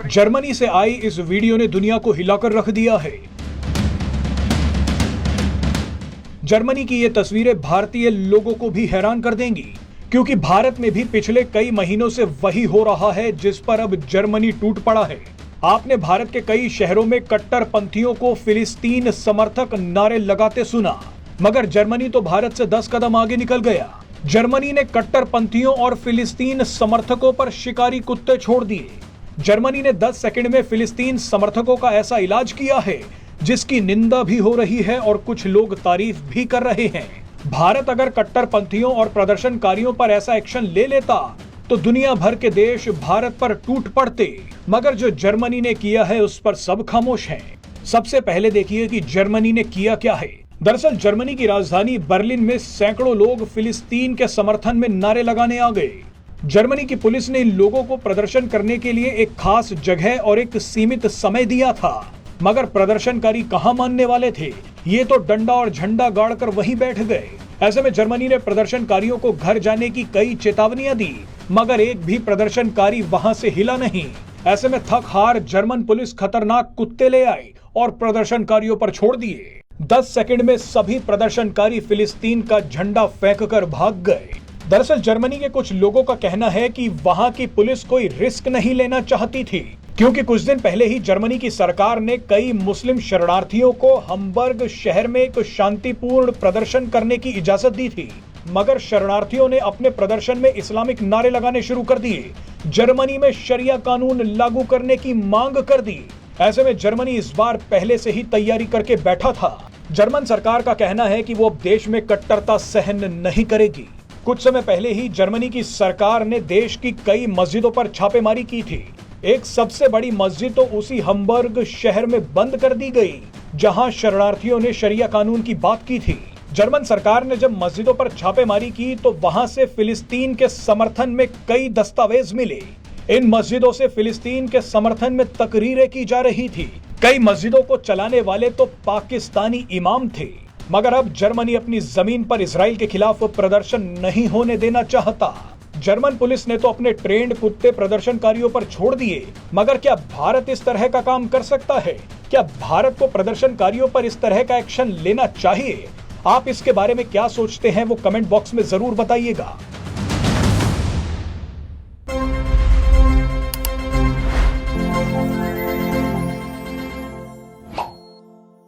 Germany से आई इस video ने दुनिया को हिलाकर रख दिया है। जर्मनी की ये तस्वीरें भारतीय लोगों को भी हैरान कर देंगी, क्योंकि भारत में भी पिछले कई महीनों से वही हो रहा है जिस पर अब जर्मनी टूट पड़ा है। आपने भारत के कई शहरों में कट्टरपंथियों को फिलिस्तीन समर्थक नारे लगाते सुना, मगर जर्मनी तो भारत से 10 कदम आगे निकल गया। जर्मनी ने कट्टरपंथियों और फिलिस्तीन समर्थकों पर शिकारी कुत्ते छोड़ दिए। जर्मनी ने 10 सेकंड में फिलिस्तीन समर्थकों का ऐसा इलाज किया है जिसकी निंदा भी हो रही है और कुछ लोग तारीफ भी कर रहे हैं। भारत अगर कट्टरपंथियों और प्रदर्शनकारियों पर ऐसा एक्शन ले लेता तो दुनिया भर के देश भारत पर टूट पड़ते, मगर जो जर्मनी ने किया है उस पर सब खामोश हैं। सबसे पहले देखिए कि जर्मनी ने किया क्या है। दरअसल जर्मनी की राजधानी बर्लिन में सैकड़ों लोग फिलिस्तीन के समर्थन में नारे लगाने आ गए। जर्मनी की पुलिस ने इन लोगों को प्रदर्शन करने के लिए एक खास जगह और एक सीमित समय दिया था, मगर प्रदर्शनकारी कहां मानने वाले थे। ये तो डंडा और झंडा गाड़कर वहीं बैठ गए। ऐसे में जर्मनी ने प्रदर्शनकारियों को घर जाने की कई चेतावनियां दी, मगर एक भी प्रदर्शनकारी वहां से हिला नहीं। ऐसे में थक हार जर्मन पुलिस खतरनाक कुत्ते ले आई और प्रदर्शनकारियों पर छोड़ दिए। 10 सेकंड में सभी प्रदर्शनकारी फिलिस्तीन का झंडा फेंककर भाग गए। दरअसल जर्मनी के कुछ लोगों का कहना है कि वहां की पुलिस कोई रिस्क नहीं लेना चाहती थी, क्योंकि कुछ दिन पहले ही जर्मनी की सरकार ने कई मुस्लिम शरणार्थियों को हम्बर्ग शहर में एक शांतिपूर्ण प्रदर्शन करने की इजाजत दी थी, मगर शरणार्थियों ने अपने प्रदर्शन में इस्लामिक नारे लगाने शुरू कर दिए। जर्मनी में शरिया कानून लागू करने की मांग कर दी। ऐसे में जर्मनी इस बार पहले से ही तैयारी करके बैठा था। जर्मन सरकार का कहना है कि वो अब देश में कट्टरता सहन नहीं करेगी। कुछ समय पहले ही जर्मनी की सरकार ने देश की कई मस्जिदों पर छापेमारी की थी। एक सबसे बड़ी मस्जिद तो उसी हम्बर्ग शहर में बंद कर दी गई, जहां शरणार्थियों ने शरिया कानून की बात की थी। जर्मन सरकार ने जब मस्जिदों पर छापेमारी की तो वहां से फिलिस्तीन के समर्थन में कई दस्तावेज मिले। इन मस्जिदों से फिलिस्तीन के समर्थन में तकरीरें की जा रही थी। कई मस्जिदों को चलाने वाले तो पाकिस्तानी इमाम थे। मगर अब जर्मनी अपनी जमीन पर इजराइल के खिलाफ प्रदर्शन नहीं होने देना चाहता। जर्मन पुलिस ने तो अपने ट्रेंड कुत्ते प्रदर्शनकारियों पर छोड़ दिए, मगर क्या भारत इस तरह का काम कर सकता है? क्या भारत को प्रदर्शनकारियों पर इस तरह का एक्शन लेना चाहिए? आप इसके बारे में क्या सोचते हैं वो कमेंट बॉक्स में जरूर बताइएगा।